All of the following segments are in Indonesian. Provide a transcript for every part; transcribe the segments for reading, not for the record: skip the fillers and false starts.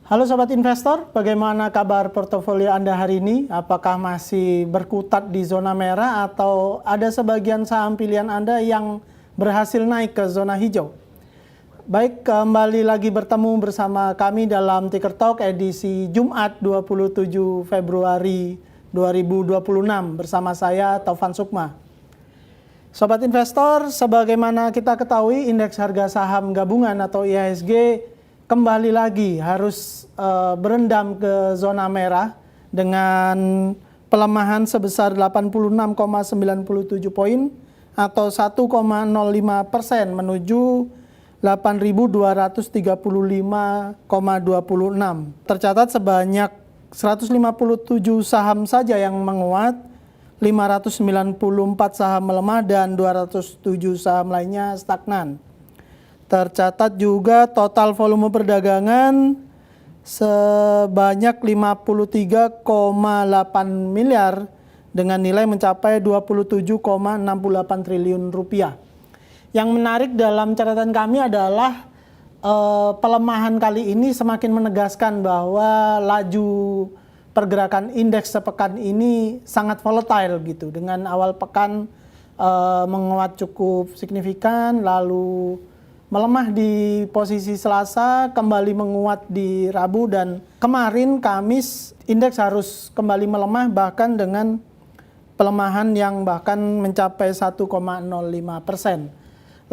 Halo Sobat Investor, bagaimana kabar portofolio Anda hari ini? Apakah masih berkutat di zona merah atau ada sebagian saham pilihan Anda yang berhasil naik ke zona hijau? Baik, kembali lagi bertemu bersama kami dalam Ticker Talk edisi Jumat 27 Februari 2026 bersama saya Taufan Sukma. Sobat Investor, sebagaimana kita ketahui indeks harga saham gabungan atau IHSG kembali lagi harus berendam ke zona merah dengan pelemahan sebesar 86,97 poin atau 1,05% menuju 8.235,26. Tercatat sebanyak 157 saham saja yang menguat, 594 saham melemah dan 207 saham lainnya stagnan. Tercatat juga total volume perdagangan sebanyak 53,8 miliar dengan nilai mencapai 27,68 triliun rupiah. Yang menarik dalam catatan kami adalah pelemahan kali ini semakin menegaskan bahwa laju pergerakan indeks sepekan ini sangat volatile gitu. Dengan awal pekan menguat cukup signifikan, lalu melemah di posisi Selasa, kembali menguat di Rabu, dan kemarin Kamis indeks harus kembali melemah bahkan dengan pelemahan yang bahkan mencapai 1,05%.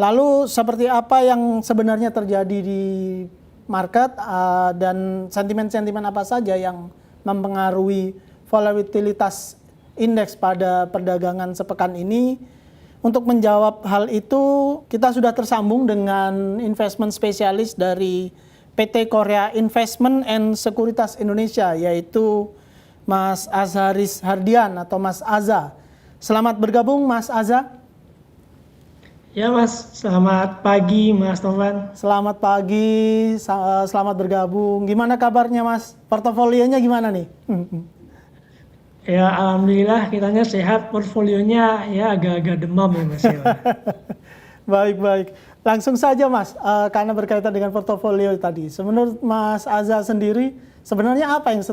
Lalu seperti apa yang sebenarnya terjadi di market dan sentimen-sentimen apa saja yang mempengaruhi volatilitas indeks pada perdagangan sepekan ini? Untuk menjawab hal itu, kita sudah tersambung dengan investment spesialis dari PT Korea Investment and Sekuritas Indonesia, yaitu Mas Azharis Hardian atau Mas Aza. Selamat bergabung Mas Aza. Ya Mas, selamat pagi Mas Taufan. Selamat pagi, selamat bergabung. Gimana kabarnya Mas? Portofolionya gimana nih? Ya alhamdulillah kitanya sehat, portfolionya ya agak-agak demam ya Mas ya. Baik. Langsung saja Mas, karena berkaitan dengan portofolio tadi. Menurut Mas Aza sendiri, sebenarnya apa yang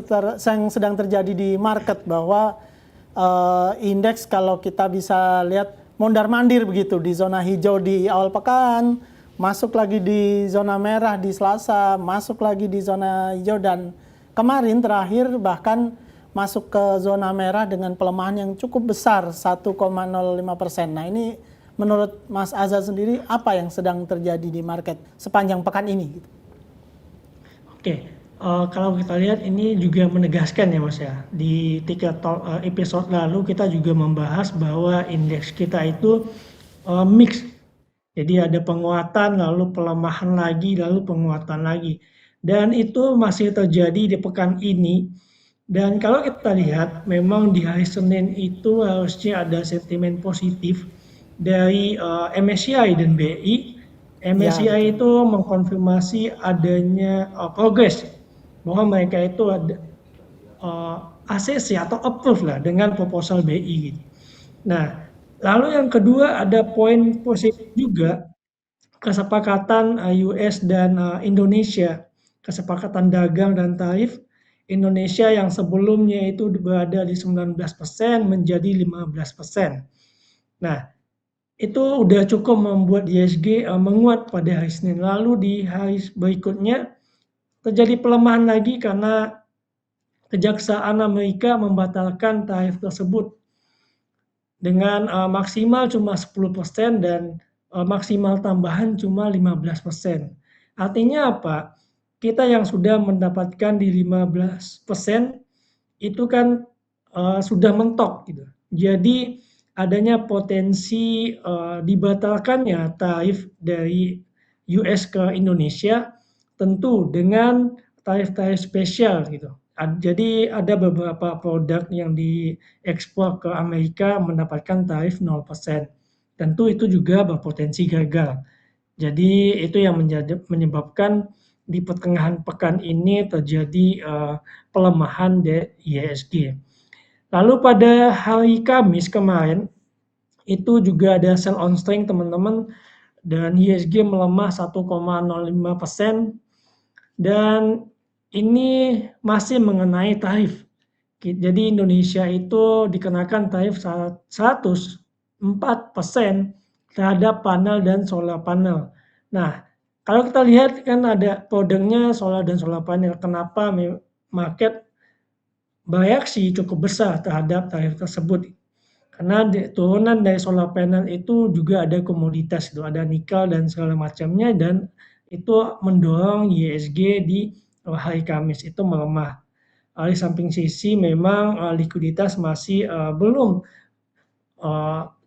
sedang terjadi di market bahwa indeks kalau kita bisa lihat mondar-mandir begitu di zona hijau di awal pekan, masuk lagi di zona merah di Selasa, masuk lagi di zona hijau, dan kemarin terakhir bahkan masuk ke zona merah dengan pelemahan yang cukup besar 1,05%. Nah ini menurut Mas Aza sendiri apa yang sedang terjadi di market sepanjang pekan ini? Oke, kalau kita lihat ini juga menegaskan ya Mas ya. Di episode lalu kita juga membahas bahwa indeks kita itu mix. Jadi ada penguatan, lalu pelemahan lagi, lalu penguatan lagi. Dan itu masih terjadi di pekan ini. Dan kalau kita lihat, memang di hari Senin itu harusnya ada sentimen positif dari MSCI dan BI. MSCI itu mengkonfirmasi adanya progres bahwa mereka itu ada ACC atau approve lah dengan proposal BI. Nah, lalu yang kedua ada poin positif juga, kesepakatan US dan Indonesia, kesepakatan dagang dan tarif. Indonesia yang sebelumnya itu berada di 19% menjadi 15%. Nah, itu udah cukup membuat IHSG menguat pada hari Senin. Lalu di hari berikutnya terjadi pelemahan lagi karena Kejaksaan Amerika membatalkan tarif tersebut dengan maksimal cuma 10% dan maksimal tambahan cuma 15%. Artinya apa? Kita yang sudah mendapatkan di 15% itu kan sudah mentok gitu. Jadi adanya potensi dibatalkannya tarif dari US ke Indonesia tentu dengan tarif-tarif spesial gitu. Jadi ada beberapa produk yang diekspor ke Amerika mendapatkan tarif 0%. Tentu itu juga berpotensi gagal. Jadi itu yang menyebabkan di pertengahan pekan ini terjadi pelemahan dari IHSG. Lalu pada hari Kamis kemarin itu juga ada sell on strength teman-teman, dan IHSG melemah 1,05%, dan ini masih mengenai tarif. Jadi Indonesia itu dikenakan tarif 104% terhadap panel dan solar panel. Nah, kalau kita lihat kan ada produknya solar dan solar panel. Kenapa market bereaksi cukup besar terhadap tarif tersebut? Karena turunan dari solar panel itu juga ada komoditas itu, ada nikel dan segala macamnya dan itu mendorong IHSG di hari Kamis itu melemah. Di samping sisi memang likuiditas masih belum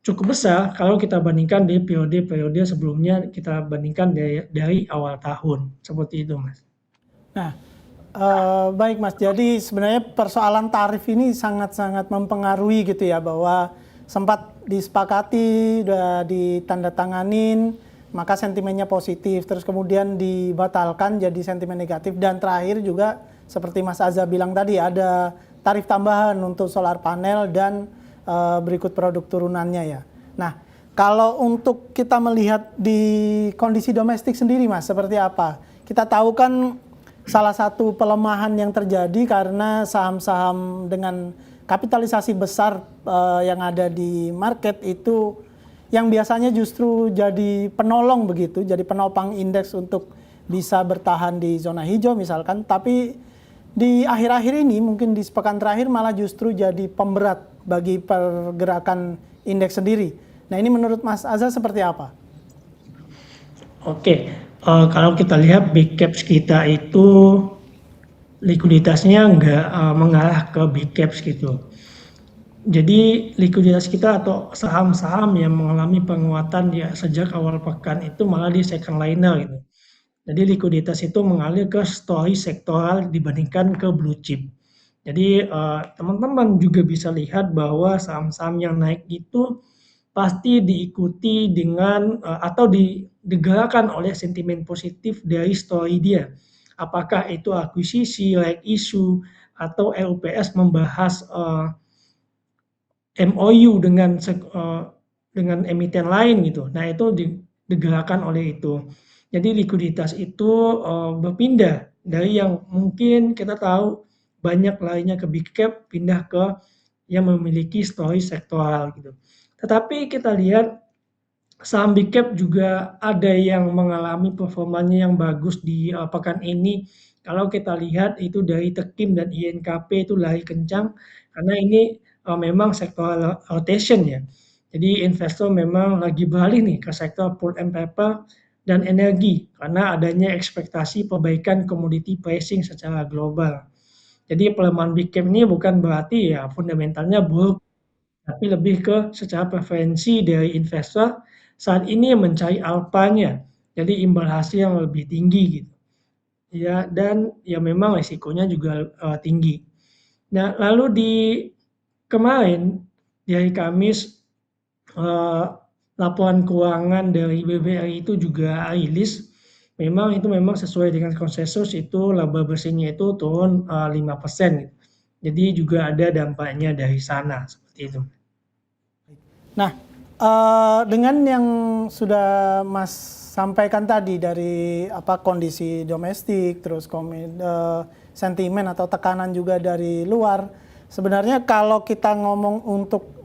cukup besar kalau kita bandingkan di periode-periode sebelumnya kita bandingkan dari awal tahun seperti itu, Mas. Nah, baik Mas. Jadi sebenarnya persoalan tarif ini sangat-sangat mempengaruhi gitu ya, bahwa sempat disepakati, udah ditandatanganin, maka sentimennya positif, terus kemudian dibatalkan jadi sentimen negatif, dan terakhir juga seperti Mas Azza bilang tadi ada tarif tambahan untuk solar panel dan berikut produk turunannya ya. Nah, kalau untuk kita melihat di kondisi domestik sendiri Mas, seperti apa? Kita tahu kan salah satu pelemahan yang terjadi karena saham-saham dengan kapitalisasi besar yang ada di market itu yang biasanya justru jadi penolong begitu, jadi penopang indeks untuk bisa bertahan di zona hijau misalkan, tapi di akhir-akhir ini mungkin di sepekan terakhir malah justru jadi pemberat bagi pergerakan indeks sendiri. Nah, ini menurut Mas Azza seperti apa? Oke, kalau kita lihat big caps kita itu likuiditasnya nggak mengarah ke big caps gitu. Jadi likuiditas kita atau saham-saham yang mengalami penguatan ya sejak awal pekan itu malah di second liner gitu. Jadi likuiditas itu mengalir ke story sektoral dibandingkan ke blue chip. Jadi teman-teman juga bisa lihat bahwa saham-saham yang naik itu pasti diikuti dengan atau digerakkan oleh sentimen positif dari story dia. Apakah itu akuisisi, like issue, atau LPS membahas MOU dengan emiten lain gitu. Nah, itu digerakkan oleh itu. Jadi likuiditas itu berpindah dari yang mungkin kita tahu banyak larinya ke big cap, pindah ke yang memiliki story sektoral gitu. Tetapi kita lihat saham big cap juga ada yang mengalami performanya yang bagus di pekan ini. Kalau kita lihat itu dari Tekim dan INKP itu lari kencang karena ini memang sektor rotation ya. Jadi investor memang lagi beralih nih ke sektor pulp and paper dan energi karena adanya ekspektasi perbaikan komoditi pricing secara global. Jadi pelemahan big cap ini bukan berarti ya fundamentalnya buruk, tapi lebih ke secara preferensi dari investor saat ini mencari alfanya, jadi imbal hasil yang lebih tinggi gitu. Ya, dan ya memang risikonya juga tinggi. Nah, lalu di kemarin di hari Kamis laporan keuangan dari BBRI itu juga rilis. Memang sesuai dengan konsensus itu laba bersihnya itu turun 5%. Jadi juga ada dampaknya dari sana seperti itu. Nah, dengan yang sudah Mas sampaikan tadi dari kondisi domestik, terus sentimen atau tekanan juga dari luar, sebenarnya kalau kita ngomong untuk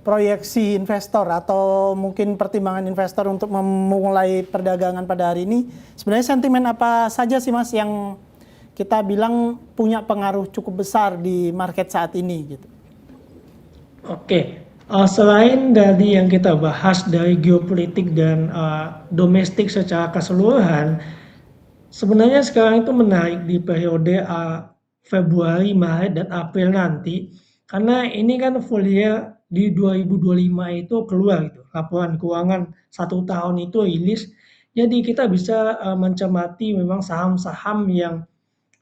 proyeksi investor atau mungkin pertimbangan investor untuk memulai perdagangan pada hari ini, sebenarnya sentimen apa saja sih Mas yang kita bilang punya pengaruh cukup besar di market saat ini gitu? Oke, selain dari yang kita bahas dari geopolitik dan domestik secara keseluruhan, sebenarnya sekarang itu menarik di periode Februari, Maret, dan April nanti, karena ini kan full year di 2025 itu keluar gitu, laporan keuangan 1 tahun itu rilis, jadi kita bisa mencermati memang saham-saham yang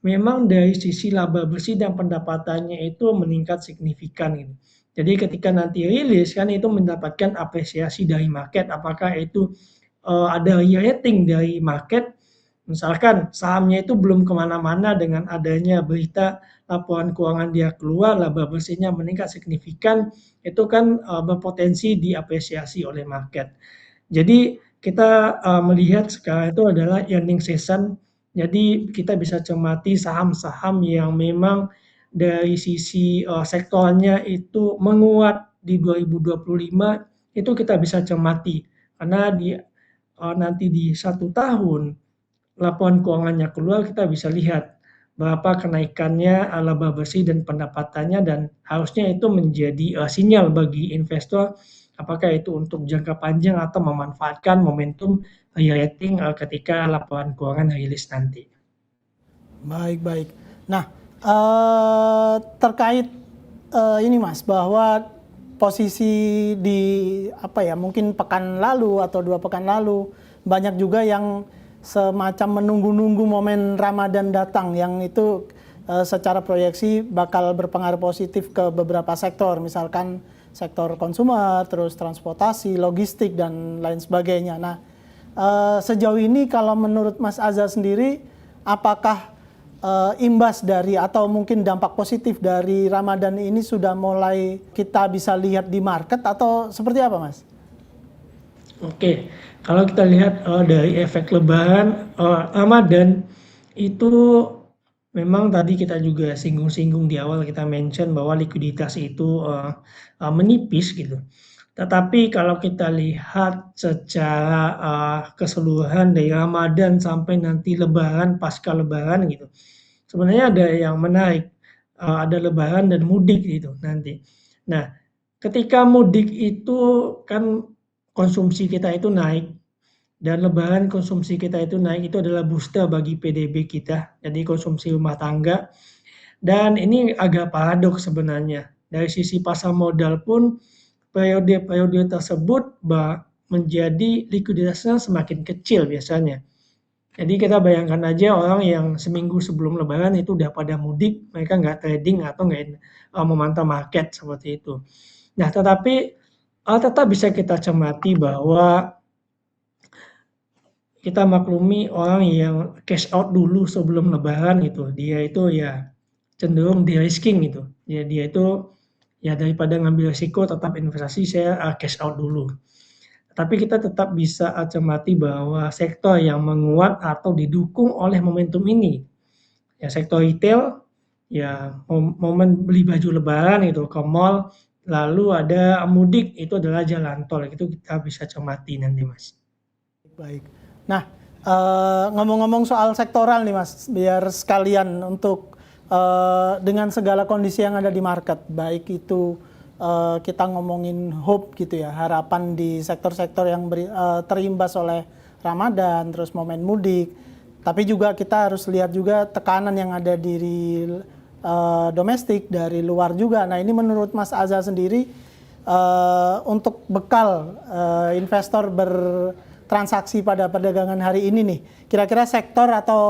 memang dari sisi laba bersih dan pendapatannya itu meningkat signifikan gitu. Jadi ketika nanti rilis kan itu mendapatkan apresiasi dari market, apakah itu ada rating dari market, misalkan sahamnya itu belum kemana-mana dengan adanya berita laporan keuangan dia keluar, laba bersihnya meningkat signifikan, itu kan berpotensi diapresiasi oleh market. Jadi kita melihat sekarang itu adalah earning season Jadi kita bisa cermati saham-saham yang memang dari sisi sektornya itu menguat di 2025, itu kita bisa cermati karena nanti di 1 tahun laporan keuangannya keluar, kita bisa lihat berapa kenaikannya laba bersih dan pendapatannya, dan harusnya itu menjadi sinyal bagi investor apakah itu untuk jangka panjang atau memanfaatkan momentum re-rating ketika laporan keuangan rilis nanti. Baik, baik. Nah, terkait ini Mas, bahwa posisi di apa ya, mungkin pekan lalu atau 2 pekan lalu banyak juga yang semacam menunggu-nunggu momen Ramadan datang, yang itu secara proyeksi bakal berpengaruh positif ke beberapa sektor, misalkan sektor konsumer, terus transportasi, logistik dan lain sebagainya. Nah, sejauh ini kalau menurut Mas Azza sendiri, apakah imbas dari atau mungkin dampak positif dari Ramadan ini sudah mulai kita bisa lihat di market atau seperti apa, Mas? Oke, kalau kita lihat dari efek Lebaran, Ramadan itu memang tadi kita juga singgung-singgung di awal, kita mention bahwa likuiditas itu menipis gitu. Tetapi kalau kita lihat secara keseluruhan dari Ramadan sampai nanti Lebaran, pasca Lebaran gitu, sebenarnya ada yang menarik, ada Lebaran dan mudik gitu nanti. Nah, ketika mudik itu kan konsumsi kita itu naik, dan Lebaran konsumsi kita itu naik, itu adalah booster bagi PDB kita, jadi konsumsi rumah tangga. Dan ini agak paradoks sebenarnya. Dari sisi pasar modal pun periode-periode tersebut menjadi likuiditasnya semakin kecil biasanya. Jadi kita bayangkan aja orang yang seminggu sebelum Lebaran itu udah pada mudik, mereka nggak trading atau nggak memantau market seperti itu. Nah, tetapi tetap bisa kita cermati bahwa kita maklumi orang yang cash out dulu sebelum Lebaran gitu, dia itu ya cenderung de-risking gitu. Ya dia itu ya daripada ngambil risiko tetap investasi, saya cash out dulu. Tapi kita tetap bisa cermati bahwa sektor yang menguat atau didukung oleh momentum ini, ya sektor retail, ya momen beli baju Lebaran itu ke mall, lalu ada mudik itu adalah jalan tol, itu kita bisa cermati nanti Mas. Baik. Nah, ngomong-ngomong soal sektoral nih Mas, biar sekalian untuk dengan segala kondisi yang ada di market, baik itu kita ngomongin hope gitu ya, harapan di sektor-sektor yang terimbas oleh Ramadan, terus momen mudik, tapi juga kita harus lihat juga tekanan yang ada di domestik, dari luar juga. Nah, ini menurut Mas Azza sendiri, untuk bekal investor bertransaksi pada perdagangan hari ini nih, kira-kira sektor atau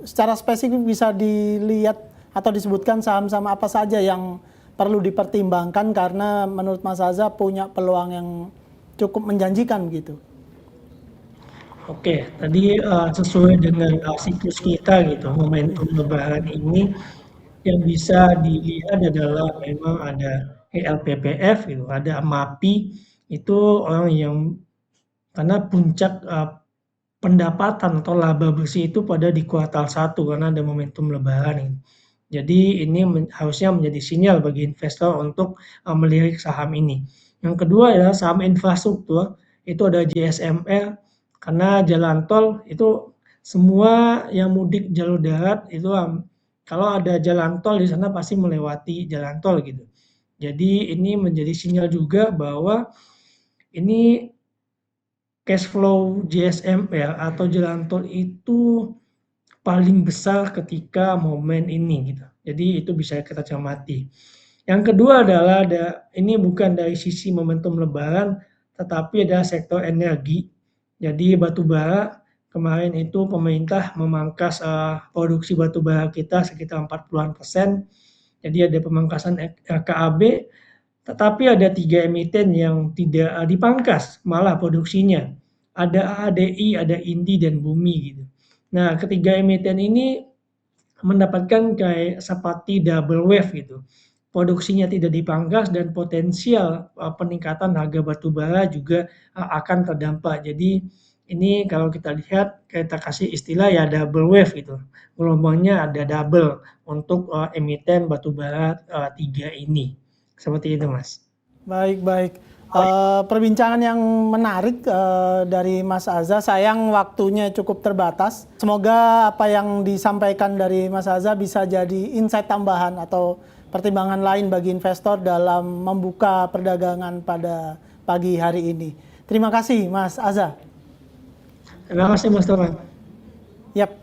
secara spesifik bisa dilihat atau disebutkan saham-saham apa saja yang perlu dipertimbangkan karena menurut Mas Azza punya peluang yang cukup menjanjikan gitu. Oke, tadi sesuai dengan siklus kita gitu, momentum Lebaran ini yang bisa dilihat adalah memang ada ELPPF gitu, ada MAPI, itu orang yang karena puncak pendapatan atau laba bersih itu pada di kuartal 1 karena ada momentum Lebaran ini. Jadi ini harusnya menjadi sinyal bagi investor untuk melirik saham ini. Yang kedua adalah saham infrastruktur, itu ada JSMR, karena jalan tol itu semua yang mudik jalur darat itu kalau ada jalan tol di sana pasti melewati jalan tol gitu. Jadi ini menjadi sinyal juga bahwa ini cash flow JSMR atau jalan tol itu paling besar ketika momen ini gitu. Jadi itu bisa kita cermati. Yang kedua adalah ini bukan dari sisi momentum Lebaran, tetapi ada sektor energi. Jadi batu bara kemarin itu pemerintah memangkas produksi batu bara kita sekitar 40%. Jadi ada pemangkasan KAB, tetapi ada 3 emiten yang tidak dipangkas malah produksinya. Ada ADI, ada Indi dan Bumi gitu. Nah, ketiga emiten ini mendapatkan kayak seperti double wave gitu. Produksinya tidak dipangkas dan potensial peningkatan harga batu bara juga akan terdampak. Jadi ini kalau kita lihat, kita kasih istilah ya double wave gitu. Gelombangnya ada double untuk emiten batubara 3 ini. Seperti itu, Mas. Baik, baik. Perbincangan yang menarik dari Mas Azza. Sayang waktunya cukup terbatas. Semoga apa yang disampaikan dari Mas Azza bisa jadi insight tambahan atau pertimbangan lain bagi investor dalam membuka perdagangan pada pagi hari ini. Terima kasih, Mas Azza. Terima kasih, Mas Tovan. Yap.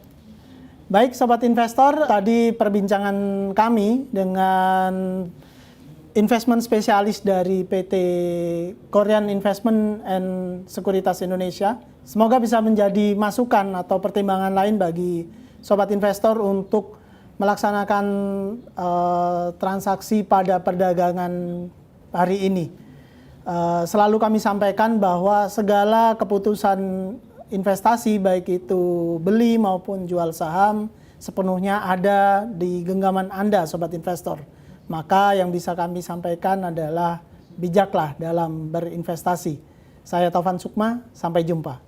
Baik, sobat investor, tadi perbincangan kami dengan investment spesialis dari PT Korean Investment and Sekuritas Indonesia. Semoga bisa menjadi masukan atau pertimbangan lain bagi sobat investor untuk melaksanakan transaksi pada perdagangan hari ini. Selalu kami sampaikan bahwa segala keputusan investasi baik itu beli maupun jual saham sepenuhnya ada di genggaman Anda, sobat investor. Maka yang bisa kami sampaikan adalah bijaklah dalam berinvestasi. Saya Taufan Sukma, sampai jumpa.